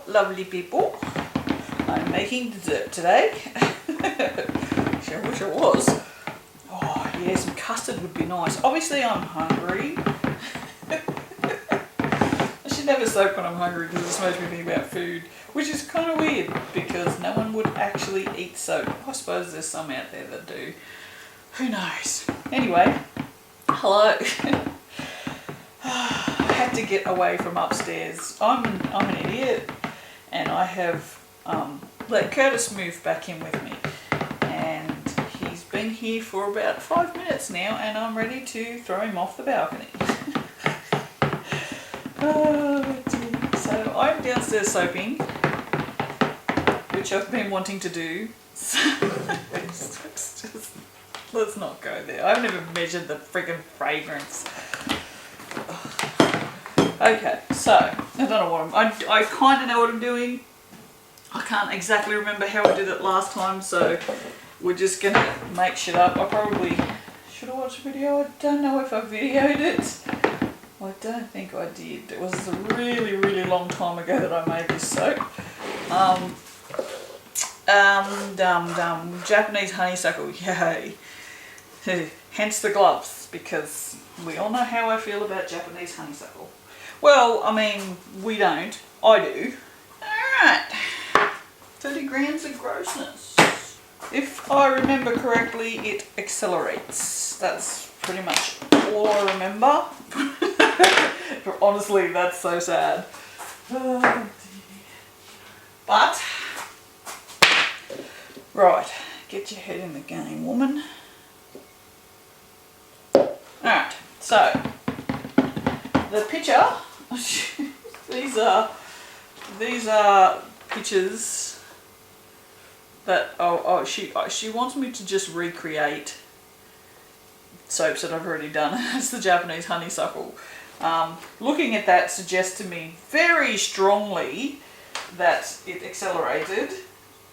lovely people. I'm making dessert today. I wish I was. Oh yeah, some custard would be nice. Obviously I'm hungry. I should never soap when I'm hungry because it's supposed to be about food, which is kind of weird because no one would actually eat soap. I suppose there's some out there that do. Who knows? Anyway, hello. I had to get away from upstairs. I'm an idiot, and I have let Curtis move back in with me, and he's been here for about 5 minutes now, and I'm ready to throw him off the balcony. Oh dear. So I'm downstairs soaping, which I've been wanting to do. So let's not go there. I've never measured the friggin' fragrance. Okay, so I don't know what I kind of know what I'm doing. I can't exactly remember how I did it last time, so we're just gonna make shit up. I probably should have watched a video. I don't know if I videoed it. I don't think I did. It was a really, really long time ago that I made this soap. Japanese honeysuckle, yay. Hence the gloves, because we all know how I feel about Japanese honeysuckle. Well, I mean, we don't. I do. Alright. 30 grams of grossness. If I remember correctly, it accelerates. That's pretty much all I remember. Honestly, that's so sad. But, right, get your head in the game, woman. Alright, so, the picture, these are pictures that, she wants me to just recreate soaps that I've already done. It's the Japanese honeysuckle. Looking at that suggests to me very strongly that it accelerated,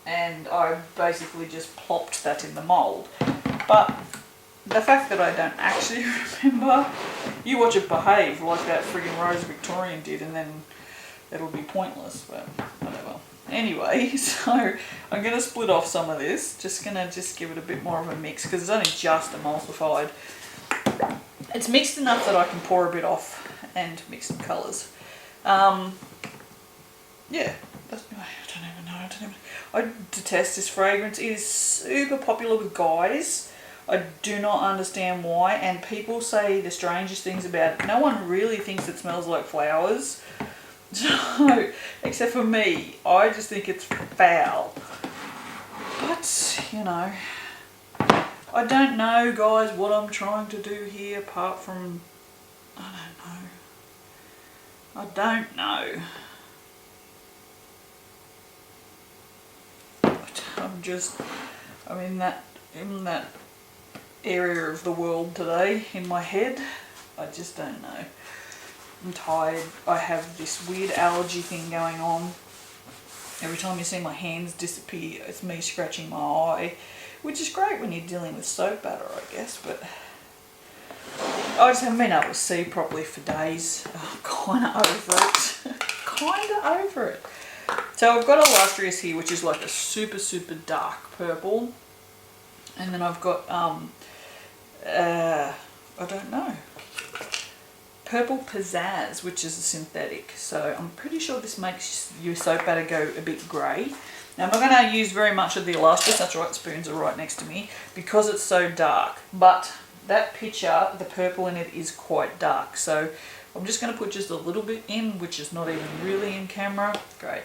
and I basically just plopped that in the mould. But the fact that I don't actually remember, you watch it behave like that friggin' Rose Victorian did, and then it'll be pointless, but whatever. Anyway, so I'm going to split off some of this, just give it a bit more of a mix, because it's only just emulsified. It's mixed enough that I can pour a bit off and mix some colours. Yeah, I don't even know. I detest this fragrance. It is super popular with guys. I do not understand why, and people say the strangest things about it. No one really thinks it smells like flowers. So, except for me, I just think it's foul. But, you know, I don't know, guys, what I'm trying to do here apart from, I don't know. I'm in that area of the world today in my head. I just don't know. I'm tired. I have this weird allergy thing going on. Every time you see my hands disappear, it's me scratching my eye, which is great when you're dealing with soap batter, I guess, but I just haven't been able to see properly for days. I'm kind of over it. So I've got illustrious here, which is like a super, super dark purple. And then I've got, I don't know, Purple Pizzazz, which is a synthetic. So I'm pretty sure this makes your soap batter go a bit grey. Now I'm not going to use very much of the illustrious, that's right, spoons are right next to me, because it's so dark. But that picture, the purple in it is quite dark. So I'm just going to put just a little bit in, which is not even really in camera. Great.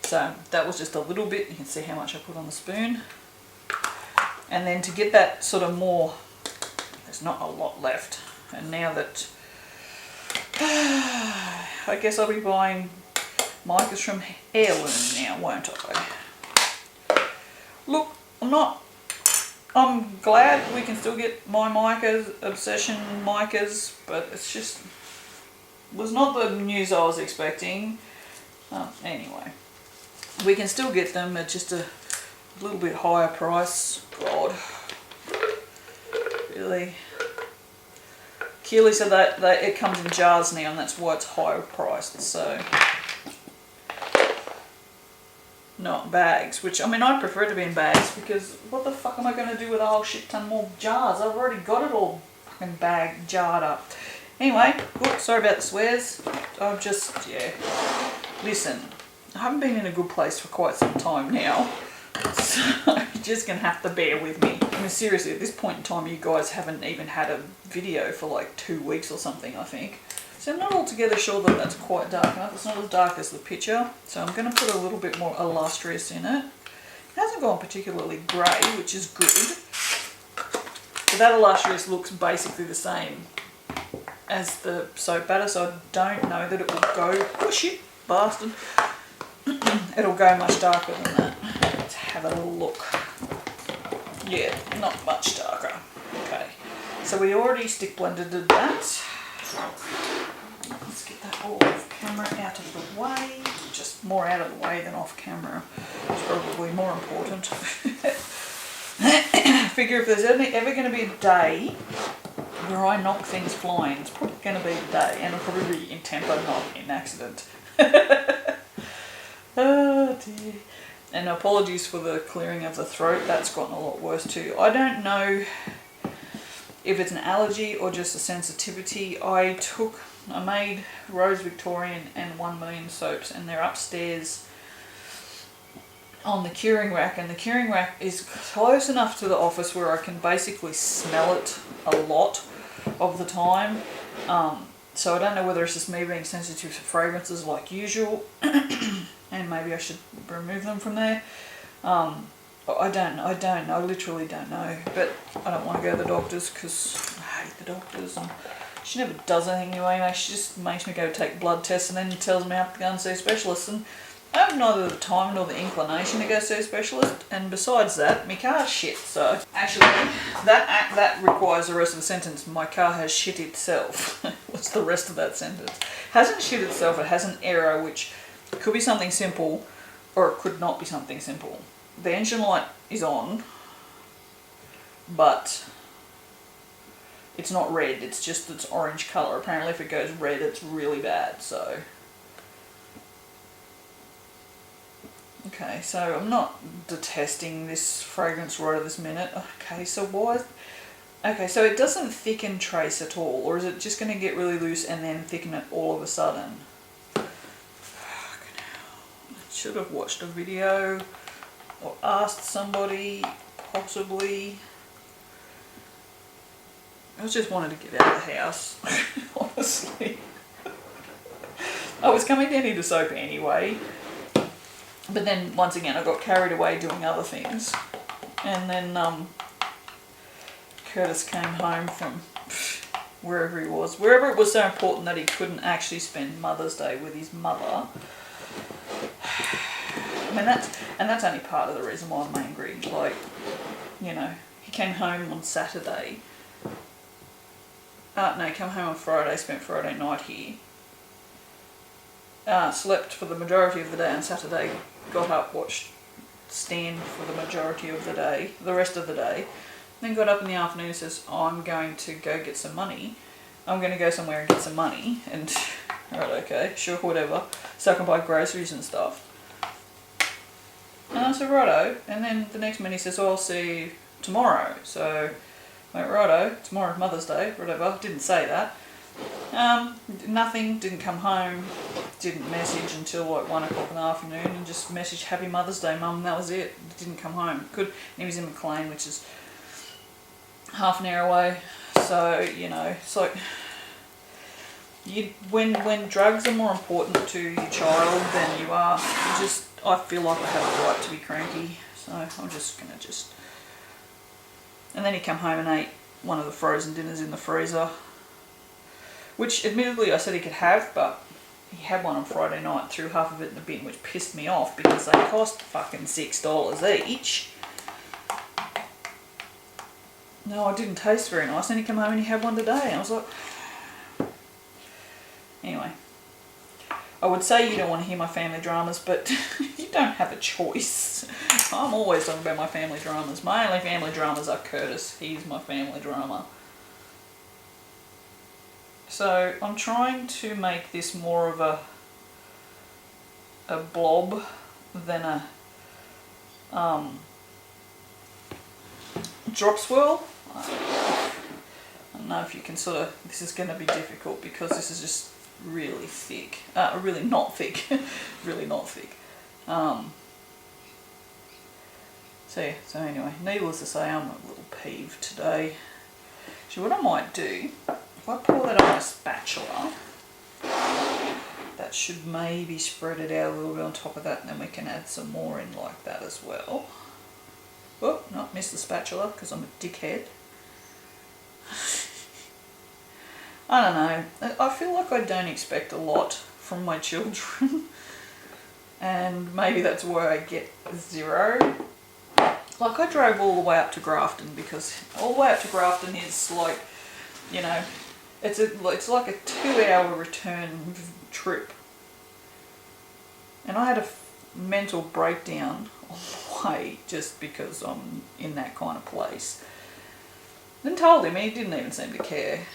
So that was just a little bit. You can see how much I put on the spoon. And then to get that sort of more, there's not a lot left. And now that, I guess I'll be buying micas from Heirloom now, won't I? Look, I'm glad we can still get my micas, Obsession micas, but it's just, was not the news I was expecting. Anyway, we can still get them at just a little bit higher price. God, really. Keely said that it comes in jars now, and that's why it's higher priced. So not bags, which, I mean, I prefer it to be in bags because what the fuck am I going to do with a whole shit ton more jars? I've already got it all fucking bag jarred up. Anyway, good, sorry about the swears. I've just, yeah. Listen, I haven't been in a good place for quite some time now, so you're just going to have to bear with me. I mean, seriously, at this point in time, you guys haven't even had a video for like 2 weeks or something, I think. So I'm not altogether sure that that's quite dark enough. It's not as dark as the picture. So I'm going to put a little bit more illustrious in it. It hasn't gone particularly grey, which is good. But that illustrious looks basically the same as the soap batter. So I don't know that it will go, oh shit, bastard. It'll go much darker than that. Let's have a little look. Yeah, not much darker. Okay. So we already stick blended that. Let's get that all off camera, out of the way. Just more out of the way than off camera. It's probably more important. Figure if there's ever going to be a day where I knock things flying, it's probably going to be the day, and it'll probably be in tempo, not in accident. Oh dear. And apologies for the clearing of the throat, that's gotten a lot worse too. I don't know if it's an allergy or just a sensitivity. I made Rose Victorian and 1 Million soaps, and they're upstairs on the curing rack, and the curing rack is close enough to the office where I can basically smell it a lot of the time. So I don't know whether it's just me being sensitive to fragrances like usual, and maybe I should remove them from there. I don't know, I literally don't know, but I don't want to go to the doctors because I hate the doctors, and she never does anything anyway. She just makes me go take blood tests and then tells me I have to go and see a specialist, and I have neither the time nor the inclination to go see a specialist, and besides that, my car's shit, so actually that requires the rest of the sentence. My car has shit itself. What's the rest of that sentence? Hasn't shit itself, it has an error which could be something simple or it could not be something simple. The engine light is on, but it's not red, it's just its orange colour. Apparently if it goes red it's really bad, so. Okay, so I'm not detesting this fragrance right at this minute. Okay, so okay, so it doesn't thicken trace at all, or is it just going to get really loose and then thicken it all of a sudden? I should have watched a video or asked somebody, possibly. I just wanted to get out of the house, honestly. I was coming down here to soap anyway, but then once again I got carried away doing other things, and then Curtis came home from wherever he was, wherever it was so important that he couldn't actually spend Mother's Day with his mother. I mean, that's only part of the reason why I'm angry. Like, you know, he came home on Saturday. No, he came home on Friday, spent Friday night here. Slept for the majority of the day on Saturday, got up, watched Stan for the majority of the day, the rest of the day, then got up in the afternoon and says, oh, I'm going to go get some money. I'm going to go somewhere and get some money. And, right, okay, sure, whatever. So I can buy groceries and stuff. And I said, righto. And then the next minute he says, oh, I'll see you tomorrow. So I went, righto, tomorrow's Mother's Day, whatever. Didn't say that. Nothing, didn't come home, didn't message until like 1 o'clock in the afternoon, and just messaged Happy Mother's Day, Mum, and that was it. Didn't come home. He was in McLean, which is half an hour away. So, you know, it's like, when drugs are more important to your child than you are, I feel like I have a right to be cranky, so I'm just gonna and then he come home and ate one of the frozen dinners in the freezer, which admittedly I said he could have, but he had one on Friday night, threw half of it in the bin, which pissed me off because they cost fucking $6 each. No, it didn't taste very nice. Then he came home and he had one today, and I was like, anyway. I would say you don't want to hear my family dramas, but you don't have a choice. I'm always talking about my family dramas. My only family dramas are Curtis. He's my family drama. So I'm trying to make this more of a blob than a drop swirl. I don't know if you can sort of, this is going to be difficult because this is just really thick, really not thick, really not thick. So yeah, so anyway, needless to say, I'm a little peeved today. So what I might do, if I pour that on a spatula, that should maybe spread it out a little bit on top of that, and then we can add some more in like that as well. Oh, no, missed the spatula because I'm a dickhead. I don't know, I feel like I don't expect a lot from my children. And maybe that's where I get 0. Like, I drove all the way up to Grafton because all the way up to Grafton is like, you know, it's like a 2-hour return trip. And I had a mental breakdown on the way just because I'm in that kind of place. Then told him, and he didn't even seem to care.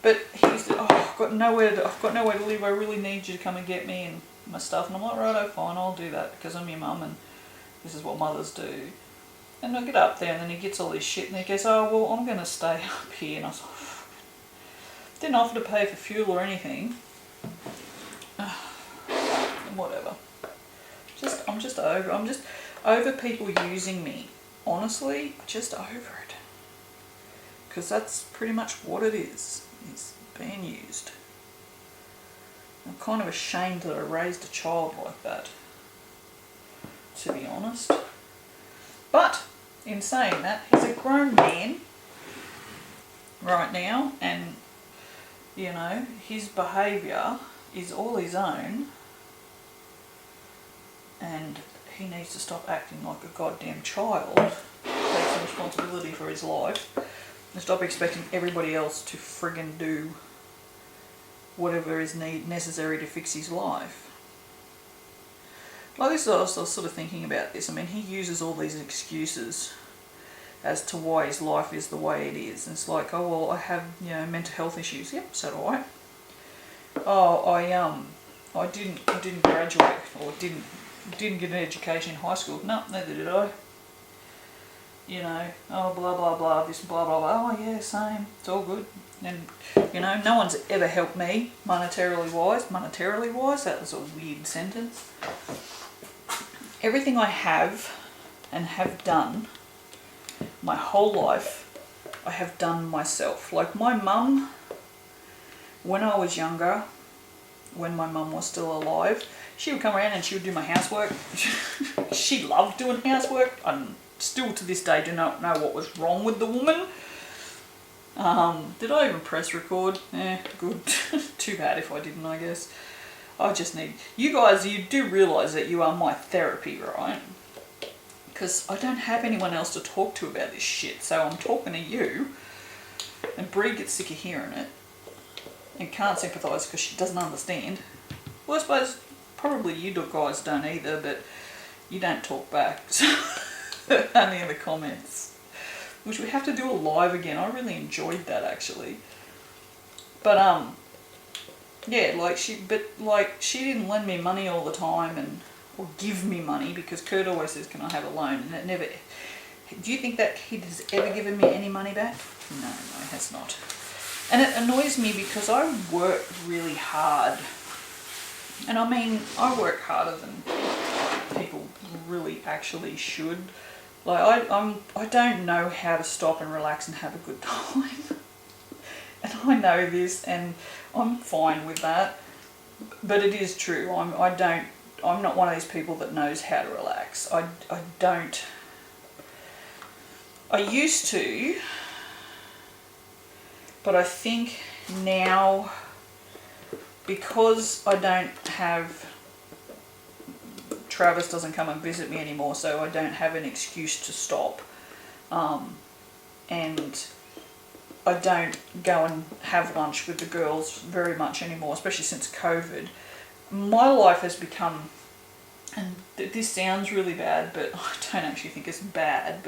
But he said, oh, I've got nowhere to live, I really need you to come and get me and my stuff. And I'm like, righto, fine, I'll do that because I'm your mum and this is what mothers do. And I get up there and then he gets all this shit and he goes, oh, well, I'm going to stay up here. And I was like, didn't offer to pay for fuel or anything. Whatever. I'm just over people using me. Honestly, just over it. Because that's pretty much what it is. It's being used. I'm kind of ashamed that I raised a child like that, to be honest. But, in saying that, he's a grown man right now, and, you know, his behaviour is all his own, and he needs to stop acting like a goddamn child, take some responsibility for his life, and stop expecting everybody else to friggin' do whatever is necessary to fix his life. Like this, I was sort of thinking about this. I mean, he uses all these excuses as to why his life is the way it is. And it's like, oh well, I have, you know, mental health issues. Yep, so do I. Oh, I didn't graduate or didn't get an education in high school. No, neither did I. You know, oh blah blah blah, this blah blah blah. Oh yeah, same. It's all good. And you know, no one's ever helped me monetarily wise. Monetarily wise, that was a weird sentence. Everything I have and have done my whole life, I have done myself. Like my mum, when I was younger, when my mum was still alive, she would come around and she would do my housework. She loved doing housework. I still to this day do not know what was wrong with the woman. Did I even press record? Good. Too bad if I didn't, I guess. I just need... You guys, you do realise that you are my therapy, right? Because I don't have anyone else to talk to about this shit, so I'm talking to you, and Bree gets sick of hearing it, and can't sympathise because she doesn't understand. Well, I suppose probably you guys don't either, but you don't talk back, so only in the comments. Which we have to do a live again. I really enjoyed that actually. But yeah, like she didn't lend me money all the time or give me money because Kurt always says, "Can I have a loan?" And it never. Do you think that kid has ever given me any money back? No, he has not. And it annoys me because I work really hard. And I mean, I work harder than people really actually should. Like I don't know how to stop and relax and have a good time. And I know this and I'm fine with that. But it is true. I'm not one of these people that knows how to relax. I don't. I used to, but I think now because I don't have Travis doesn't come and visit me anymore, so I don't have an excuse to stop. And I don't go and have lunch with the girls very much anymore, especially since COVID. My life has become, and this sounds really bad, but I don't actually think it's bad,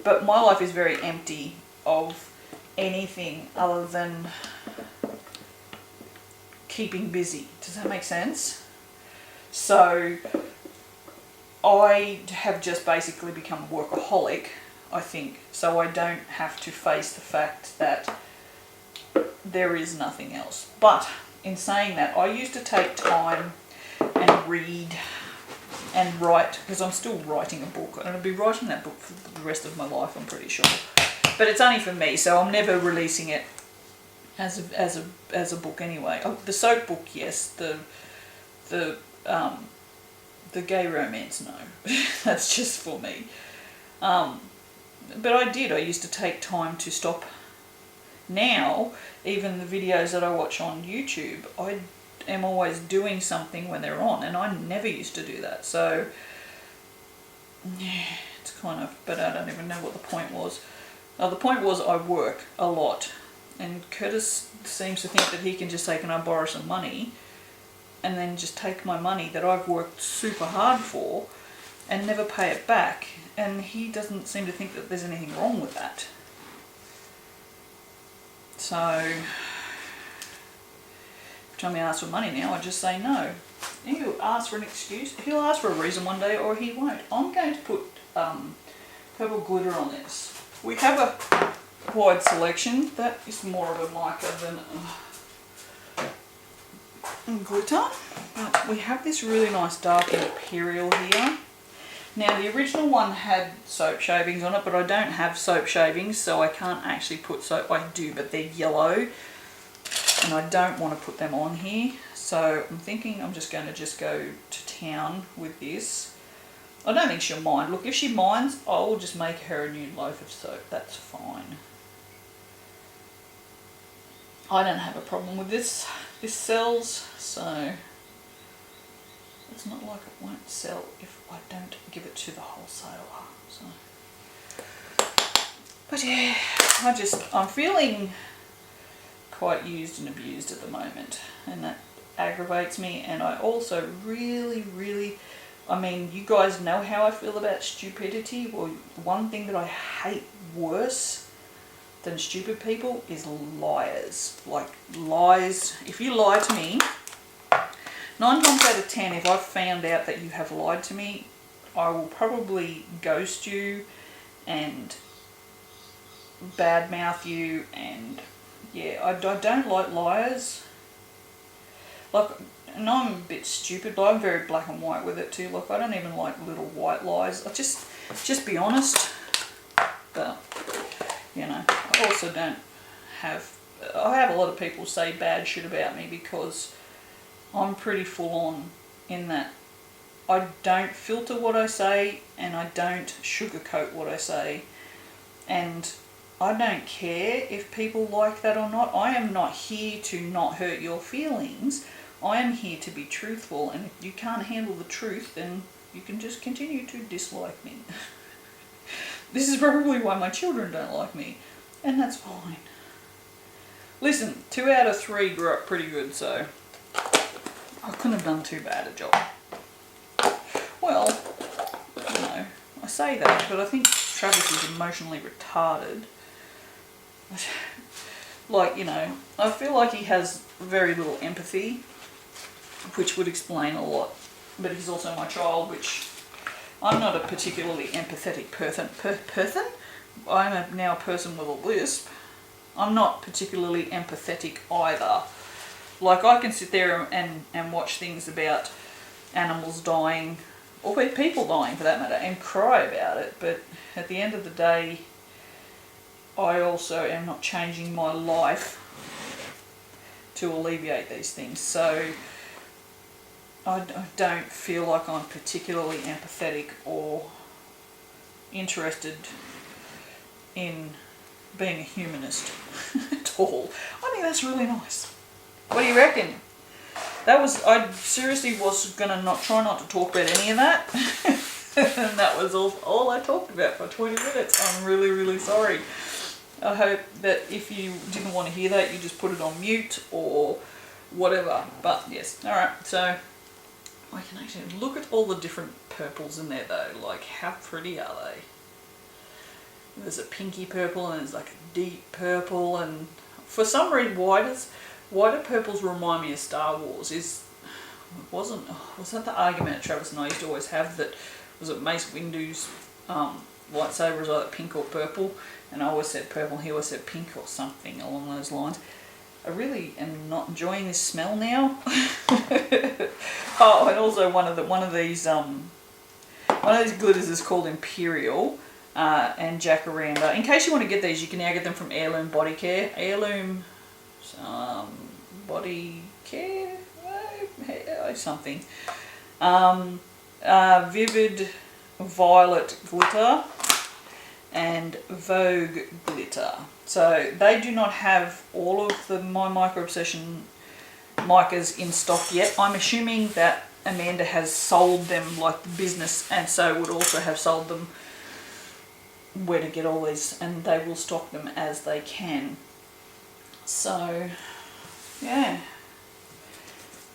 but my life is very empty of anything other than keeping busy. Does that make sense? So I have just basically become a workaholic, I think, so I don't have to face the fact that there is nothing else. But in saying that, I used to take time and read and write, because I'm still writing a book, and I'll be writing that book for the rest of my life, I'm pretty sure. But it's only for me, so I'm never releasing it as a book anyway. Oh, the soap book, yes. The gay romance, no. That's just for me. But I used to take time to stop. Now, even the videos that I watch on YouTube, I am always doing something when they're on, and I never used to do that. So, yeah, it's kind of, but I don't even know what the point was. The point was I work a lot, and Curtis seems to think that he can just say, can I borrow some money, and then just take my money that I've worked super hard for and never pay it back. And he doesn't seem to think that there's anything wrong with that. So, every time he asks for money now, I just say no. He'll ask for an excuse. He'll ask for a reason one day, or he won't. I'm going to put purple glitter on this. We have a wide selection. That is more of a mica than glitter. But we have this really nice dark imperial here. Now, the original one had soap shavings on it, but I don't have soap shavings, so I can't actually put soap. I do, but they're yellow, and I don't want to put them on here. So I'm thinking I'm just going to go to town with this. I don't think she'll mind. Look, if she minds, I will just make her a new loaf of soap. That's fine. I don't have a problem with this. This sells, so it's not like it won't sell if I don't give it to the wholesaler. So, but yeah, I'm feeling quite used and abused at the moment, and that aggravates me. And I also really, I mean, you guys know how I feel about stupidity. Well, one thing that I hate worse than stupid people is liars. Like lies. If you lie to me, 9 times out of 10, if I've found out that you have lied to me, I will probably ghost you and badmouth you, and yeah, I don't like liars. Like, and I'm a bit stupid, but I'm very black and white with it too. Like, I don't even like little white lies. I just be honest. But, you know, I also don't have, I have a lot of people say bad shit about me because I'm pretty full on in that I don't filter what I say, and I don't sugarcoat what I say, and I don't care if people like that or not. I am not here to not hurt your feelings. I am here to be truthful, and if you can't handle the truth, then you can just continue to dislike me. This is probably why my children don't like me, and that's fine. Listen, 2 out of 3 grew up pretty good, so I couldn't have done too bad a job. Well, you know, I say that, but I think Travis is emotionally retarded. Like, you know, I feel like he has very little empathy, which would explain a lot. But he's also my child, which I'm not a particularly empathetic person. I'm now a person with a lisp. I'm not particularly empathetic either. Like, I can sit there and watch things about animals dying, or people dying for that matter, and cry about it, but at the end of the day, I also am not changing my life to alleviate these things. So I don't feel like I'm particularly empathetic or interested in being a humanist at all. I think that's really nice. What do you reckon? I seriously was gonna try not to talk about any of that. And that was all I talked about for 20 minutes. I'm really sorry. I hope that if you didn't want to hear that, you just put it on mute or whatever. But yes, alright, so I can actually look at all the different purples in there though. Like, how pretty are they? There's a pinky purple and there's like a deep purple, and for some reason, why do purples remind me of Star Wars? Was that the argument that Travis and I used to always have, that was it Mace Windu's lightsaber was either pink or purple, and I always said purple, he always said pink or something along those lines. I really am not enjoying this smell now. Oh, and also one of these glitters is called Imperial and Jacaranda. In case you want to get these, you can now get them from Heirloom Body Care. Heirloom Body Care something. Vivid Violet Glitter and Vogue Glitter. So they do not have all of the My Micro Obsession micas in stock yet. I'm assuming that Amanda has sold them like the business, and so would also have sold them where to get all these, and they will stock them as they can. So yeah,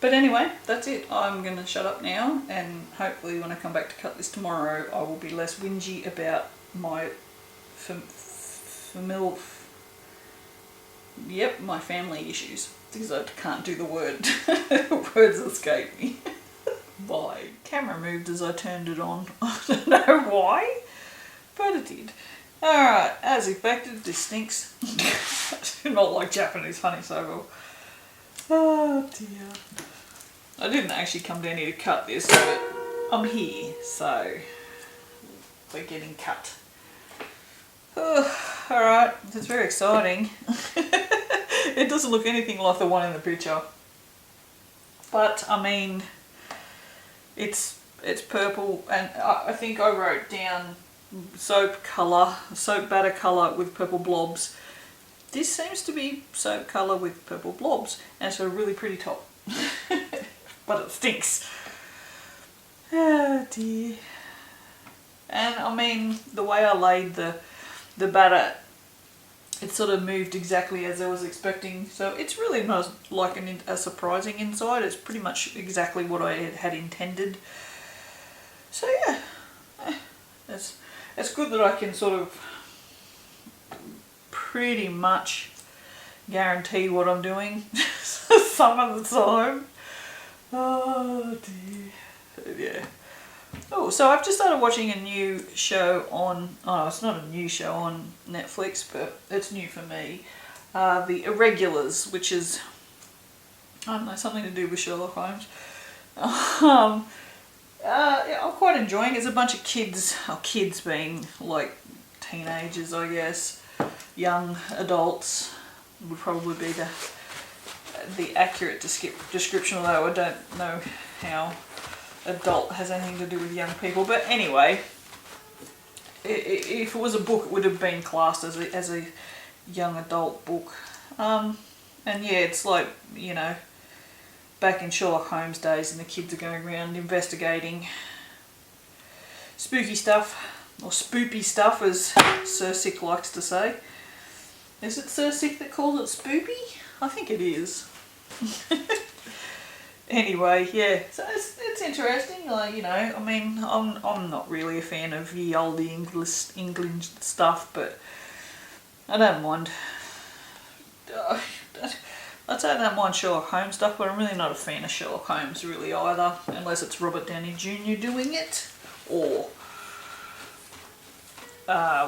but anyway, that's it. I'm gonna shut up now, and hopefully when I come back to cut this tomorrow I will be less whingy about my my family issues, because I can't do the word. Words escape me. Why? Camera moved as I turned it on. I don't know why, but it did. Alright, as expected, this stinks. I do not like Japanese honeysuckle. Oh dear. I didn't actually come down here to cut this, but I'm here, so we're getting cut. Alright, it's very exciting. It doesn't look anything like the one in the picture. But, I mean, it's purple, and I think I wrote down soap batter colour with purple blobs. This seems to be soap colour with purple blobs, and it's a really pretty top. But it stinks. Oh dear. And I mean, the way I laid the batter, it sort of moved exactly as I was expecting, so it's really not like a surprising inside. It's pretty much exactly what I had intended. So yeah, it's good that I can sort of pretty much guarantee what I'm doing some of the time. Oh dear. Yeah. Oh, so I've just started watching a new show on, oh, it's not a new show on Netflix, but it's new for me. The Irregulars, which is, I don't know, something to do with Sherlock Holmes. Yeah, I'm quite enjoying it. It's a bunch of kids being like teenagers, I guess. Young adults would probably be the accurate description, although I don't know how adult has anything to do with young people. But anyway, if it was a book, it would have been classed as a young adult book. And yeah, it's like, you know, back in Sherlock Holmes days, and the kids are going around investigating spooky stuff, or spoopy stuff, as Sir Sick likes to say. Is it Sir Sick that calls it spoopy? I think it is. Anyway, yeah, so it's interesting. Like, you know, I mean, I'm not really a fan of ye olde English stuff, but I don't mind. I'd say I don't mind Sherlock Holmes stuff, but I'm really not a fan of Sherlock Holmes really either, unless it's Robert Downey Jr. doing it, or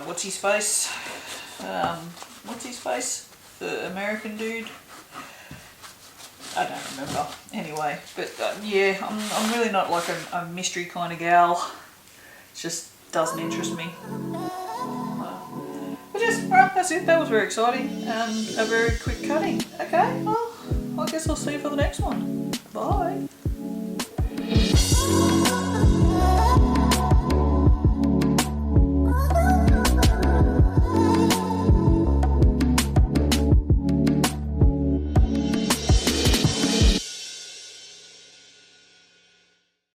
what's his face? The American dude. I don't remember. Anyway, but yeah, I'm really not like a mystery kind of gal. It just doesn't interest me. But yes, alright, that's it. That was very exciting and a very quick cutting. Okay, well, I guess I'll see you for the next one. Bye.